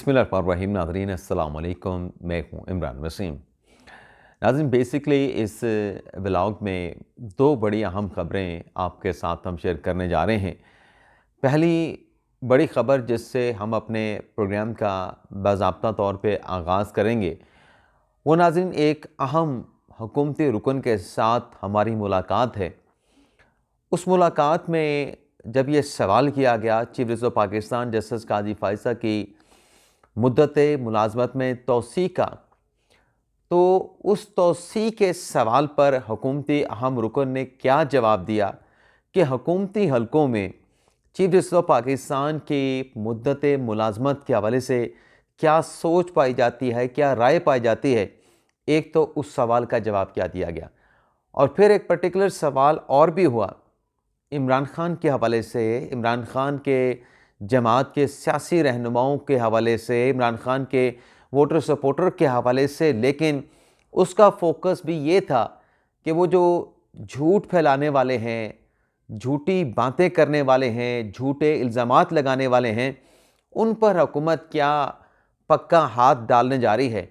बिस्मिल्लाहिर्रहमानिर्रहीम। नाज़रीन अस्सलाम वालेकुम, मैं हूँ इमरान वसीम। नाज़रीन बेसिकली इस व्लॉग में दो बड़ी अहम ख़बरें आपके साथ हम शेयर करने जा रहे हैं। पहली बड़ी ख़बर जिससे हम अपने प्रोग्राम का बाज़ाब्ता तौर पे आगाज़ करेंगे, वो नाज़रीन एक अहम हुकूमती रुकन के साथ हमारी मुलाकात है। उस मुलाकात में जब ये सवाल किया गया chief justice of Pakistan justice Qazi Faiza की मुद्दत मुलाज़मत में तोसी का, तो उस तोसी के सवाल पर हुकूमती अहम रुकन ने क्या जवाब दिया कि हुकूमती हलकों में चीफ जस्टिस ऑफ पाकिस्तान की मुद्दत मुलाज़मत के हवाले से क्या सोच पाई जाती है, क्या राय पाई जाती है। एक तो उस सवाल का जवाब क्या दिया गया, और फिर एक पर्टिकुलर सवाल और भी हुआ इमरान खान के हवाले से, इमरान खान के जमात के सियासी रहनुमाओं के हवाले से, इमरान खान के वोटर सपोर्टर के हवाले से। लेकिन उसका फोकस भी ये था कि वो जो झूठ फैलाने वाले हैं, झूठी बातें करने वाले हैं, झूठे इल्ज़ामात लगाने वाले हैं, उन पर हुकूमत क्या पक्का हाथ डालने जा रही है।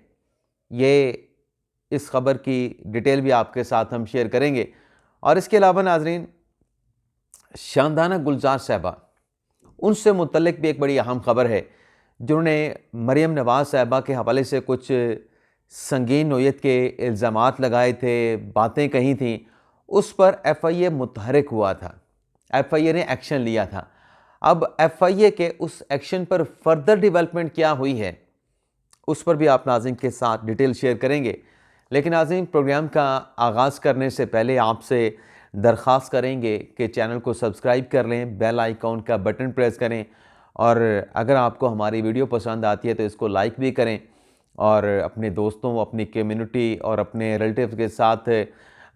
ये इस ख़बर की डिटेल भी आपके साथ हम शेयर करेंगे। और इसके अलावा नाज़रीन, शानदाना गुलजार साहबा, उनसे मुतल्लिक भी एक बड़ी अहम ख़बर है, जिन्होंने मरीम नवाज़ साहबा के हवाले से कुछ संगीन नोयत के इल्ज़ामात लगाए थे, बातें कही थीं। उस पर FIA मुतहरिक हुआ था, FIA ने एक्शन लिया था। अब FIA के उस एक्शन पर फर्दर डेवलपमेंट क्या हुई है, उस पर भी आप नाज़रीन के साथ डिटेल शेयर करेंगे। लेकिन नाज़रीन, प्रोग्राम का आगाज़ करने से पहले आपसे दरख्वास्त करेंगे कि चैनल को सब्सक्राइब कर लें, बेल आइकॉन का बटन प्रेस करें, और अगर आपको हमारी वीडियो पसंद आती है तो इसको लाइक भी करें, और अपने दोस्तों, अपनी कम्युनिटी और अपने रिलेटिव्स के साथ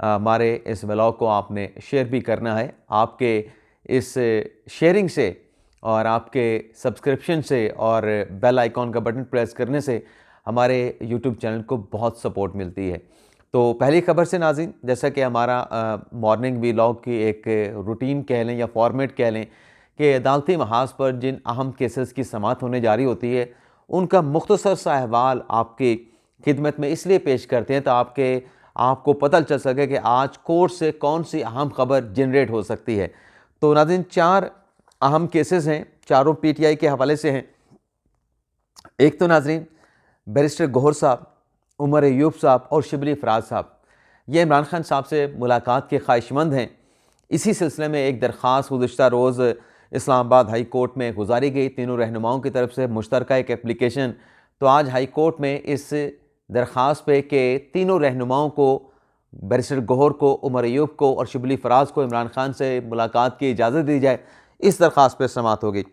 हमारे इस व्लॉग को आपने शेयर भी करना है। आपके इस शेयरिंग से और आपके सब्सक्रिप्शन से और बेल आइकॉन का बटन प्रेस करने से हमारे यूट्यूब चैनल को बहुत सपोर्ट मिलती है। तो पहली खबर से नाज़रीन, जैसा कि हमारा मॉर्निंग व्लॉग की एक रूटीन कह लें या फॉर्मेट कह लें कि अदालती महाज पर जिन अहम केसेस की समाअत होने जा रही होती है, उनका मुख्तसर सा अहवाल आपकी खिदमत में इसलिए पेश करते हैं तो आपको पता चल सके कि आज कोर्ट से कौन सी अहम खबर जनरेट हो सकती है। तो नाज़रीन, 4 अहम केसेस हैं, चारों PTI के हवाले से हैं। एक तो नाज़रीन बैरिस्टर गौहर साहब, उमर अयूब साहब और शिबली फराज साहब, ये इमरान खान साहब से मुलाकात के ख्वाहिशमंद हैं। इसी सिलसिले में एक दरख्वास्त गुज़िश्ता रोज़ इस्लामाबाद हाई कोर्ट में गुजारी गई तीनों रहनुमाओं की तरफ से, मुश्तरका एक एप्लीकेशन। तो आज हाई कोर्ट में इस दरख्वास्त पे कि तीनों रहनुमाओं को, बैरिस्टर गौहर को, उमर अयूब को और शिबली फराज को इमरान खान से मुलाकात की इजाज़त दी जाए, इस दरख्वास्त पर समाअत होगी।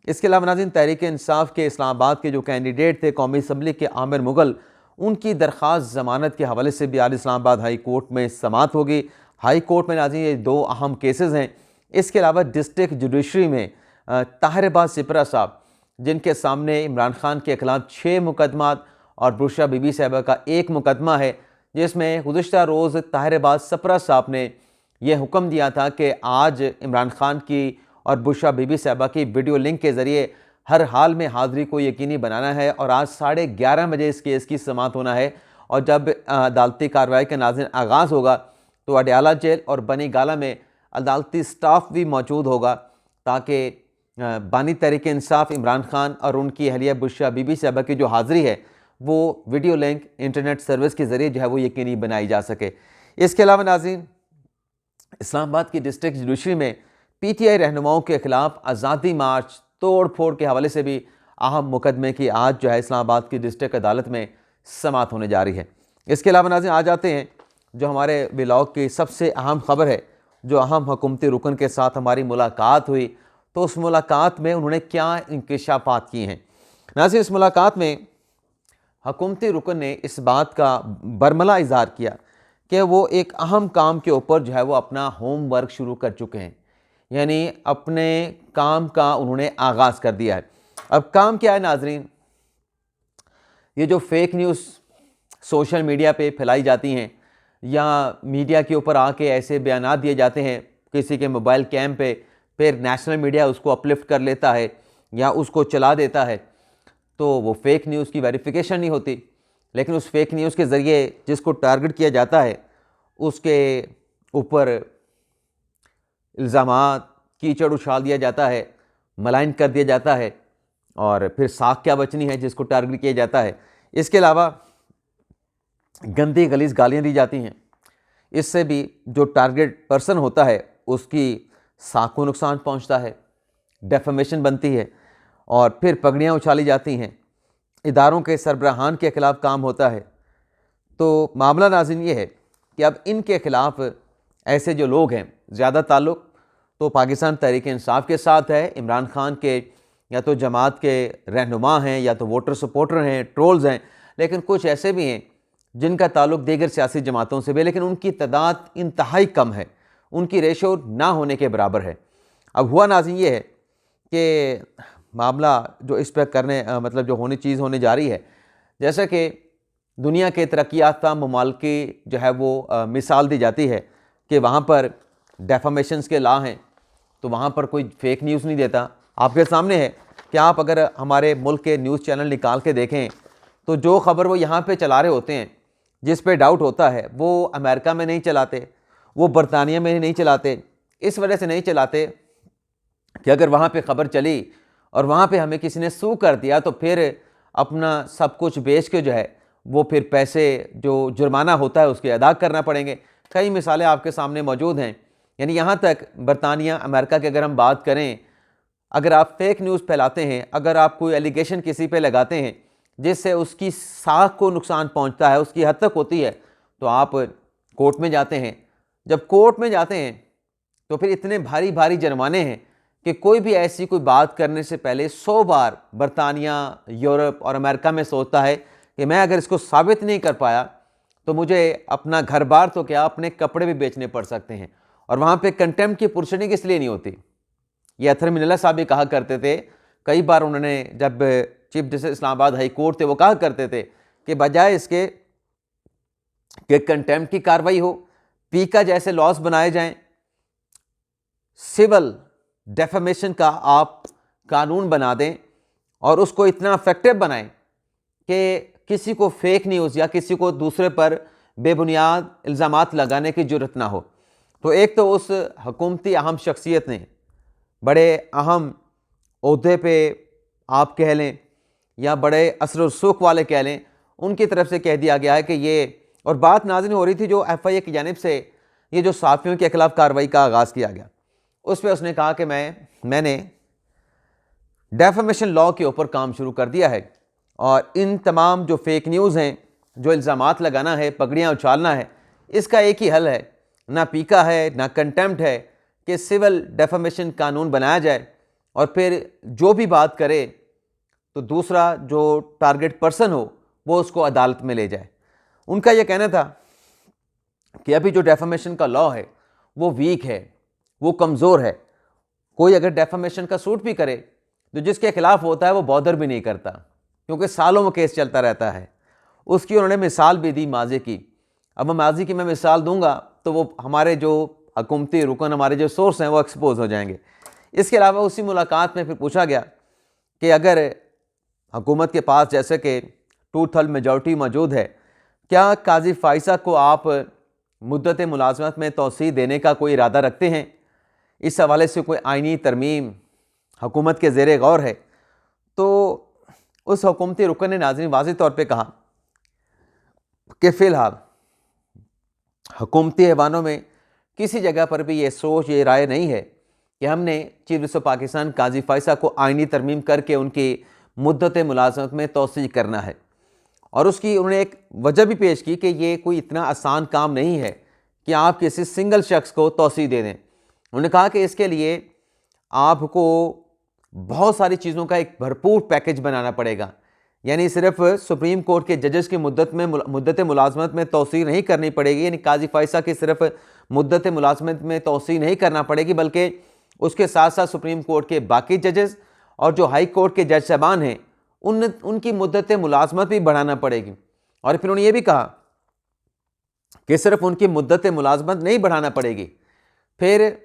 इसके अलावा नाज़रीन, तहरीक इंसाफ के इस्लामाबाद के जो कैंडिडेट थे कौमी असम्बली के, आमिर मुगल, उनकी दरख्वास्त ज़मानत के हवाले से भी आज इस्लामाबाद हाई कोर्ट में समाअत होगी। हाई कोर्ट में नाज़रीन ये 2 अहम केसेस हैं। इसके अलावा डिस्ट्रिक्ट जुडिशरी में ताहिर सिपरा साहब, जिनके सामने इमरान खान के खिलाफ 6 मुकदमात और बुशरा बीबी साहबा का 1 मुकदमा है, जिसमें गुज़िश्ता रोज़ ताहिर सिपरा साहब ने यह हुक्म दिया था कि आज इमरान खान की और बुशरा बीबी साहबा की वीडियो लिंक के ज़रिए हर हाल में हाज़िरी को यकीनी बनाना है, और आज 11:30 बजे इस केस की समाअत होना है। और जब अदालती कार्रवाई का नाज़रीन आगाज़ होगा तो अडयाला जेल और बनी गाला में अदालती स्टाफ भी मौजूद होगा, ताकि बानी तहरीक इंसाफ इमरान खान और उनकी अहलिया बुशरा बीबी साहबा की जो हाज़िरी है वो वीडियो लिंक इंटरनेट सर्विस के ज़रिए जो है वो यकीनी बनाई जा सके। इसके अलावा नाज़रीन, इस्लामाबाद की डिस्ट्रिक्ट जुडिशरी में PTI रहनुमाओं के खिलाफ आज़ादी मार्च, तोड़ फोड़ के हवाले से भी अहम मुकदमे की आज जो है इस्लामाबाद की डिस्ट्रिक्ट अदालत में समाअत होने जा रही है। इसके अलावा नाज़रीन, आ जाते हैं जो हमारे व्लॉग की सबसे अहम खबर है, जो अहम हुकूमती रुकन के साथ हमारी मुलाकात हुई। तो उस मुलाकात में उन्होंने क्या इंकशाफात किए हैं। नाज़रीन, इस मुलाकात में हुकूमती रुकन ने इस बात का बरमला इज़हार किया कि वो एक अहम काम के ऊपर जो है वो अपना होमवर्क शुरू कर चुके हैं, यानी अपने काम का उन्होंने आगाज़ कर दिया है। अब काम क्या है नाज़रीन, ये जो फेक न्यूज़ सोशल मीडिया पे फैलाई जाती हैं या मीडिया के ऊपर आके ऐसे बयानात दिए जाते हैं किसी के मोबाइल कैम पे, फिर नेशनल मीडिया उसको अपलिफ्ट कर लेता है या उसको चला देता है। तो वो फेक न्यूज़ की वेरिफिकेशन नहीं होती। लेकिन उस फेक न्यूज़ के ज़रिए जिसको टारगेट किया जाता है उसके ऊपर इल्ज़ामात, कीचड़ उछाल दिया जाता है, मलाइन कर दिया जाता है, और फिर साख क्या बचनी है जिसको टारगेट किया जाता है। इसके अलावा गंदी गलीज़ गालियाँ दी जाती हैं। इससे भी जो टारगेट पर्सन होता है उसकी साख को नुकसान पहुंचता है, डेफेमेशन बनती है, और फिर पगड़ियाँ उछाली जाती हैं, इदारों के सरबराहान के ख़िलाफ़ काम होता है। तो मामला नाज़रीन ये है कि अब इनके ख़िलाफ़ ऐसे जो लोग हैं, ज़्यादा ताल्लुक़ तो पाकिस्तान तहरीक इंसाफ के साथ है, इमरान खान के या तो जमात के रहनुमा हैं या तो वोटर सपोर्टर हैं, ट्रोल्स हैं, लेकिन कुछ ऐसे भी हैं जिनका ताल्लुक़ दीगर सियासी जमातों से भी, लेकिन उनकी तादाद इंतहाई कम है, उनकी रेशो ना होने के बराबर है। अब हुआ नाज़रीन ये है कि मामला जो इस पर करने मतलब जो होनी चीज़ होने जा रही है, जैसे कि दुनिया के तरक्की याफ्ता ममालिक की जो है वो मिसाल दी जाती है कि वहाँ पर डेफामेशंस के लॉ हैं, तो वहाँ पर कोई फेक न्यूज़ नहीं देता। आपके सामने है कि आप अगर हमारे मुल्क के न्यूज़ चैनल निकाल के देखें तो जो ख़बर वो यहाँ पे चला रहे होते हैं, जिस पे डाउट होता है, वो अमेरिका में नहीं चलाते, वो बरतानिया में नहीं चलाते। इस वजह से नहीं चलाते कि अगर वहाँ पे ख़बर चली और वहाँ पे हमें किसी ने सू कर दिया तो फिर अपना सब कुछ बेच के जो है वो फिर पैसे जो जुर्माना होता है उसके अदा करना पड़ेंगे। कई मिसालें आपके सामने मौजूद हैं। यानी यहाँ तक बरतानिया, अमेरिका की अगर हम बात करें, अगर आप फेक न्यूज़ फैलाते हैं, अगर आप कोई एलिगेशन किसी पे लगाते हैं जिससे उसकी साख को नुकसान पहुंचता है, उसकी हद तक होती है, तो आप कोर्ट में जाते हैं। जब कोर्ट में जाते हैं तो फिर इतने भारी भारी जुर्माने हैं कि कोई भी ऐसी कोई बात करने से पहले 100 बार बरतानिया, यूरोप और अमेरिका में सोचता है कि मैं अगर इसको साबित नहीं कर पाया तो मुझे अपना घर बार तो क्या अपने कपड़े भी बेचने पड़ सकते हैं। और वहाँ पे कंटेम्प्ट की पुरस्टिंग इसलिए नहीं होती। ये अथर मिनल्ला साहब भी कहा करते थे, कई बार उन्होंने जब chief justice Islamabad high court थे वो कहा करते थे कि बजाय इसके कि कंटेम्प्ट की कार्रवाई हो, पीका जैसे लॉस बनाए जाएं, सिविल डेफेमेशन का आप कानून बना दें और उसको इतना इफेक्टिव बनाएं कि किसी को फेक न्यूज़ या किसी को दूसरे पर बेबुनियाद इल्ज़ामात लगाने की ज़रूरत ना हो। तो एक तो उस हुकूमती अहम शख्सियत ने बड़े अहम ओहदे पे आप कह लें या बड़े असर रसूख वाले कह लें, उनकी तरफ से कह दिया गया है कि ये, और बात नाज़रीन हो रही थी जो FIA की जानिब से ये जो साफ़ियों के खिलाफ कार्रवाई का आगाज़ किया गया, उस पर उसने कहा कि मैंने डेफेमेशन लॉ के ऊपर काम शुरू कर दिया है और इन तमाम जो फेक न्यूज़ हैं, जो इल्ज़ामात लगाना है, पगड़ियाँ उछालना है, इसका एक ही हल है, ना पीका है ना कंटेम्प्ट है, कि सिविल डेफेमेशन कानून बनाया जाए और फिर जो भी बात करे तो दूसरा जो टारगेट पर्सन हो वो उसको अदालत में ले जाए। उनका यह कहना था कि अभी जो डेफेमेशन का लॉ है वो वीक है, वो कमज़ोर है। कोई अगर डेफेमेशन का सूट भी करे तो जिसके खिलाफ होता है वो बॉदर भी नहीं करता, क्योंकि सालों में केस चलता रहता है। उसकी उन्होंने मिसाल भी दी माजी की। अब माजी की मैं मिसाल दूंगा तो वो हमारे जो हुकूमती रुकन, हमारे जो सोर्स हैं वो एक्सपोज हो जाएंगे। इसके अलावा उसी मुलाकात में फिर पूछा गया कि अगर हुकूमत के पास जैसे कि 2/3 मेजॉरिटी मौजूद है, क्या काजी फ़ाइज़ा को आप मुद्दत मुलाजमत में तोसी देने का कोई इरादा रखते हैं? इस हवाले से कोई आइनी तरमीम हुकूमत के ज़ेरे गौर है? तो उस हुकूमती रुकन ने नाज़रीन वाज़ेह तौर पे कहा कि फ़िलहाल हुकूमती ऐवानों में किसी जगह पर भी ये सोच, ये राय नहीं है कि हमने चीफ जस्टिस पाकिस्तान काजी फ़ाइज़ा को आइनी तरमीम करके उनकी मुद्दत मुलाजमत में तोसी करना है। और उसकी उन्होंने एक वजह भी पेश की कि ये कोई इतना आसान काम नहीं है कि आप किसी सिंगल शख्स को तोसी दे दें। उन्होंने कहा कि इसके लिए आपको बहुत सारी चीज़ों का एक भरपूर पैकेज बनाना पड़ेगा। यानी सिर्फ सुप्रीम कोर्ट के जजेस की मुद्दत मुलाजमत में तोसी नहीं करनी पड़ेगी, यानी काजी फ़ाइज़ा की सिर्फ मुद्दत मुलाजमत में तोसी नहीं करना पड़ेगी, बल्कि उसके साथ साथ सुप्रीम कोर्ट के बाकी जजेस और जो हाई कोर्ट के जज साहबान हैं उनकी मुद्दत मुलाजमत भी बढ़ाना पड़ेगी। और फिर उन्होंने ये भी कहा कि सिर्फ उनकी मुद्दत मुलाजमत नहीं बढ़ाना पड़ेगी, फिर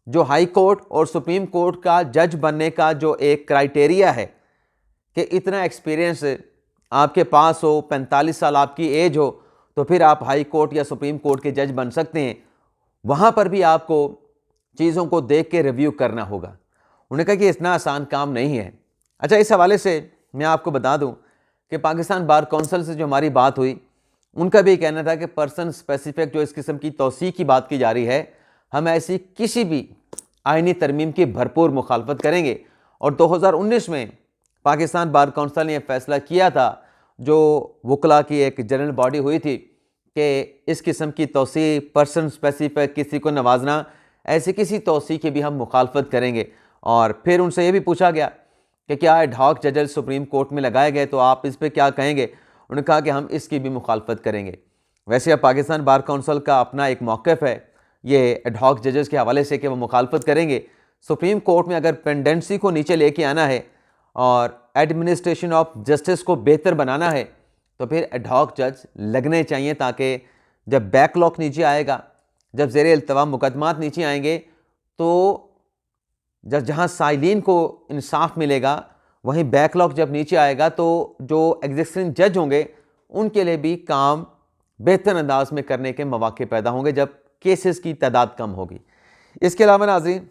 जो हाई कोर्ट और सुप्रीम कोर्ट का जज बनने का जो एक क्राइटेरिया है कि इतना एक्सपीरियंस आपके पास हो, 45 साल आपकी एज हो, तो फिर आप हाई कोर्ट या सुप्रीम कोर्ट के जज बन सकते हैं। वहाँ पर भी आपको चीज़ों को देख के रिव्यू करना होगा। उन्होंने कहा कि इतना आसान काम नहीं है। अच्छा, इस हवाले से मैं आपको बता दूं कि पाकिस्तान बार कौंसिल से जो हमारी बात हुई, उनका भी कहना था कि पर्सन स्पेसिफिक जो इस किस्म की तौसीक की बात की जा रही है, हम ऐसी किसी भी आइनी तरमीम की भरपूर मुखालफत करेंगे। और 2019 में पाकिस्तान बार कौंसिल ने यह फैसला किया था, जो वकला की एक जनरल बॉडी हुई थी, कि इस किस्म की तौसी, पर्सन स्पेसिफिक, किसी को नवाजना, ऐसी किसी तौसी की भी हम मुखालफत करेंगे। और फिर उनसे ये भी पूछा गया कि क्या एडहॉक जजेस सुप्रीम कोर्ट में लगाए गए, तो आप इस पर क्या कहेंगे। उन्होंने कहा कि हम इसकी भी मुखालफत करेंगे। वैसे अब पाकिस्तान बार कौंसिल का अपना एक मौक़िफ़ है ये एडहॉक जजेस के हवाले से कि वो मुखालफत करेंगे। सुप्रीम कोर्ट में अगर पेंडेंसी को नीचे लेके आना है और एडमिनिस्ट्रेशन ऑफ जस्टिस को बेहतर बनाना है, तो फिर एडहॉक जज लगने चाहिए, ताकि जब बैकलॉग नीचे आएगा, जब ज़ेर इल्तवा मुकदमात नीचे आएंगे, तो जब जहाँ साइलिन को इंसाफ मिलेगा, वहीं बैकलॉग जब नीचे आएगा, तो जो एग्जिस्टिंग जज होंगे उनके लिए भी काम बेहतर अंदाज में करने के मौके पैदा होंगे जब केसेस की तादाद कम होगी। इसके अलावा नाज़रीन,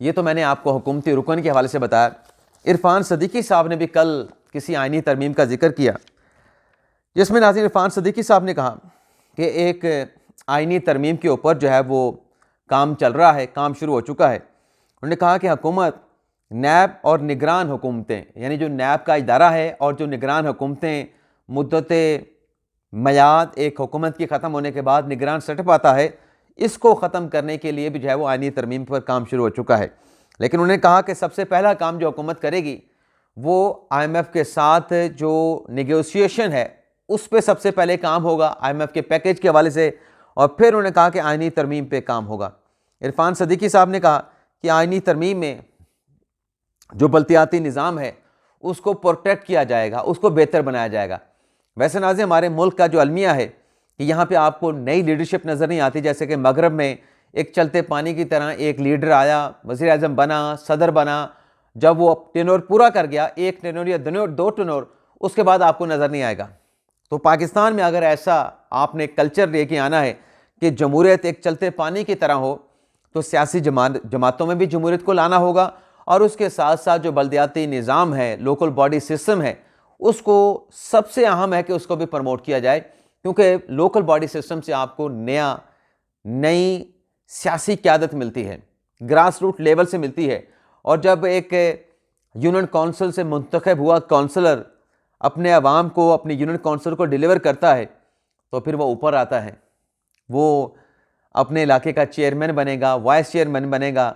ये तो मैंने आपको हुकूमती रुकन के हवाले से बताया। इरफान सदीकी साहब ने भी कल किसी आइनी तरमीम का जिक्र किया, जिसमें नाज़रीन इरफान सदीकी साहब ने कहा कि एक आइनी तरमीम के ऊपर जो है वो काम चल रहा है, काम शुरू हो चुका है। उन्होंने कहा कि हुकूमत, नैब और निगरान हुकूमतें, यानी जो नैब का इदारा है और जो निगरान हुकूमतें, मुद्दत मयाद एक हुकूमत की ख़त्म होने के बाद निगरान सेटअप आता है, इसको ख़त्म करने के लिए भी जो है वो आइनी तरमीम पर काम शुरू हो चुका है। लेकिन उन्होंने कहा कि सबसे पहला काम जो हुकूमत करेगी वो IMF के साथ जो नेगोशिएशन है उस पर सबसे पहले काम होगा, IMF के पैकेज के हवाले से, और फिर उन्होंने कहा कि आइनी तरमीम पे काम होगा। इरफान सदीकी साहब ने कहा कि आइनी तरमीम में जो बल्दियाती निज़ाम है उसको प्रोटेक्ट किया जाएगा, उसको बेहतर बनाया जाएगा। वैसे नाज़रीन, हमारे मुल्क का जो अलमिया है कि यहाँ पे आपको नई लीडरशिप नज़र नहीं आती, जैसे कि मगरब में एक चलते पानी की तरह एक लीडर आया, वज़ीर आज़म बना, सदर बना, जब वो टेनोर पूरा कर गया, एक टेनोर या दो टेनोर, उसके बाद आपको नज़र नहीं आएगा। तो पाकिस्तान में अगर ऐसा आपने कल्चर लेके आना है कि जमहूरियत एक चलते पानी की तरह हो, तो सियासी जमातों में भी जमहूरियत को लाना होगा, और उसके साथ साथ जो बल्दियाती निज़ाम है, लोकल बॉडी सिस्टम है, उसको सबसे अहम है कि उसको भी प्रमोट किया जाए, क्योंकि लोकल बॉडी सिस्टम से आपको नई सियासी क़यादत मिलती है, ग्रास रूट लेवल से मिलती है। और जब एक यूनियन काउंसिल से मुंतखब हुआ काउंसलर अपने अवाम को, अपनी यूनियन काउंसिल को डिलीवर करता है, तो फिर वो ऊपर आता है, वो अपने इलाके का चेयरमैन बनेगा, वाइस चेयरमैन बनेगा,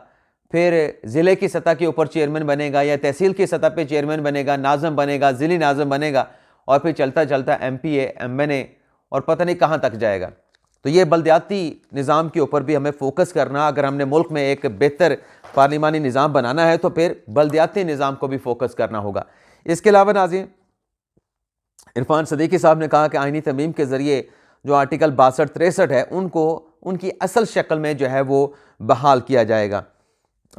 फिर ज़िले की सतह के ऊपर चेयरमैन बनेगा, या तहसील की सतह पे चेयरमैन बनेगा, नाज़म बनेगा, ज़िली नाज़म बनेगा, और फिर चलता चलता MPA, MNA और पता नहीं कहाँ तक जाएगा। तो ये बल्दियाती निज़ाम के ऊपर भी हमें फोकस करना, अगर हमने मुल्क में एक बेहतर पार्लिमानी निज़ाम बनाना है, तो फिर बल्दियाती निज़ाम को भी फोकस करना होगा। इसके अलावा नाज़रीन, इरफान सदीकी साहब ने कहा कि आइनी तरमीम के ज़रिए जो आर्टिकल 62-63 है उनको उनकी असल शक्ल में जो है वो बहाल किया जाएगा।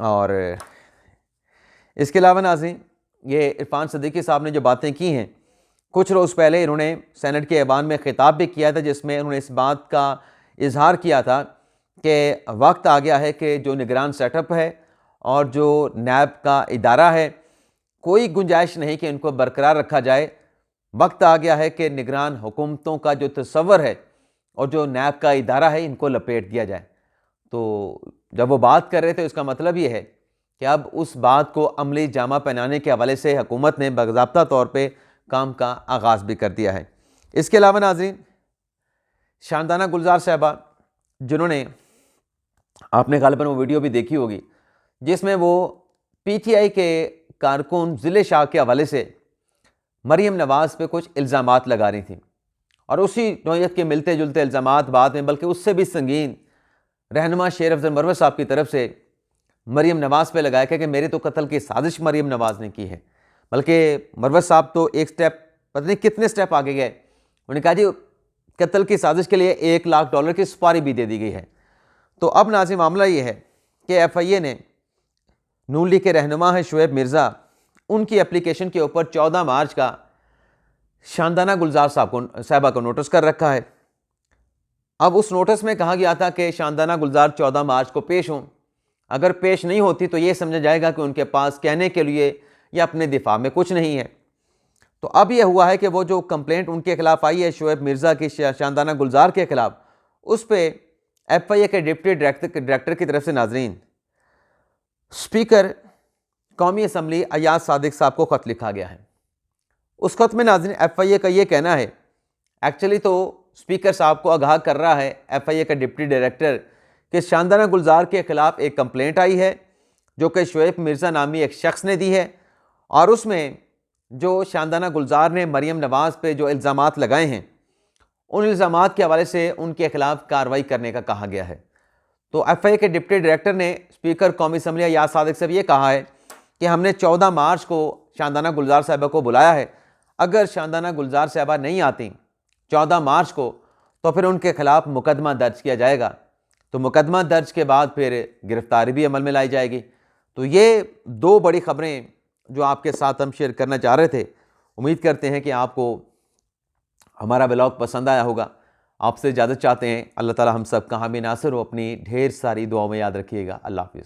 और इसके अलावा नाज़रीन, ये इरफान सदीकी साहब ने जो बातें की हैं, कुछ रोज़ पहले इन्होंने सेनेट के ऐवान में ख़िताब भी किया था, जिसमें उन्होंने इस बात का इजहार किया था कि वक्त आ गया है कि जो निगरान सेटअप है और जो नैब का इदारा है, कोई गुंजाइश नहीं कि इनको बरकरार रखा जाए। वक्त आ गया है कि निगरान हुकूमतों का जो तस्वर है और जो नैब का इदारा है, इनको लपेट दिया जाए। तो जब वो बात कर रहे थे, उसका मतलब ये है कि अब उस बात को अमली जामा पहनाने के हवाले से हुकूमत ने बाज़ाब्ता तौर पे काम का आगाज़ भी कर दिया है। इसके अलावा नाज़रीन, शानदाना गुलजार साहबा, जिन्होंने, आपने गालिबन वो वीडियो भी देखी होगी जिसमें वो PTI के कारकुन ज़िले शाह के हवाले से मरीम नवाज़ पे कुछ इल्ज़ामात लगा रही थी, और उसी नौयत के मिलते जुलते इल्ज़ामात बाद में, बल्कि उससे भी संगीन, रहनुमा शेर अफजल मरवत साहब की तरफ से मरीम नवाज़ पे लगाया कि मेरे तो कत्ल की साजिश मरीम नवाज़ ने की है। बल्कि मरवत साहब तो एक स्टेप, पता नहीं कितने स्टेप आगे गए, उन्होंने कहा जी कत्ल की साजिश के लिए $1 लाख की सुपारी भी दे दी गई है। तो अब नाज़रीन, मामला ये है कि FIA ने, नून लीग के रहनुमा है शुएब मिर्ज़ा, उनकी एप्लीकेशन के ऊपर 14 मार्च का शानदाना गुलजार साहबा को नोटिस कर रखा है। अब उस नोटिस में कहा गया था कि शानदाना गुलजार 14 मार्च को पेश हों। अगर पेश नहीं होती तो ये समझा जाएगा कि उनके पास कहने के लिए या अपने दिफा में कुछ नहीं है। तो अब यह हुआ है कि वो जो कंप्लेंट उनके खिलाफ आई है शोएब मिर्ज़ा की शानदाना गुलजार के खिलाफ, उस पर FIA के डिप्टी डायरेक्टर की तरफ से नाजरीन स्पीकर कौमी असम्बली अयाज सादिक साहब को ख़त लिखा गया है। उस ख़त में नाज़रीन FIA का ये कहना है, एक्चुअली तो स्पीकर साहब को आगाह कर रहा है FIA का डिप्टी डायरेक्टर कि शानदाना गुलजार के ख़िलाफ़ एक कंप्लेंट आई है जो कि शोएब मिर्ज़ा नामी एक शख्स ने दी है, और उसमें जो शानदाना गुलजार ने मरियम नवाज़ पे जो इल्ज़ामात लगाए हैं उन इल्ज़ामात के हवाले से उनके ख़िलाफ़ कार्रवाई करने का कहा गया है। तो FIA के डिप्टी डायरेक्टर ने स्पीकर कौमी असम्बली अयाज सादिक से ये कहा है कि हमने 14 मार्च को शानदाना गुलजार साहबा को बुलाया है। अगर शानदाना गुलजार साहबा नहीं आती 14 मार्च को तो फिर उनके खिलाफ मुकदमा दर्ज किया जाएगा। तो मुकदमा दर्ज के बाद फिर गिरफ्तारी भी अमल में लाई जाएगी। तो ये दो बड़ी खबरें जो आपके साथ हम शेयर करना चाह रहे थे। उम्मीद करते हैं कि आपको हमारा व्लॉग पसंद आया होगा। आपसे इजाज़त चाहते हैं। अल्लाह ताला हम सब का हामी नासिर हो। अपनी ढेर सारी दुआओं में याद रखिएगा। अल्लाह हाफ़िज़।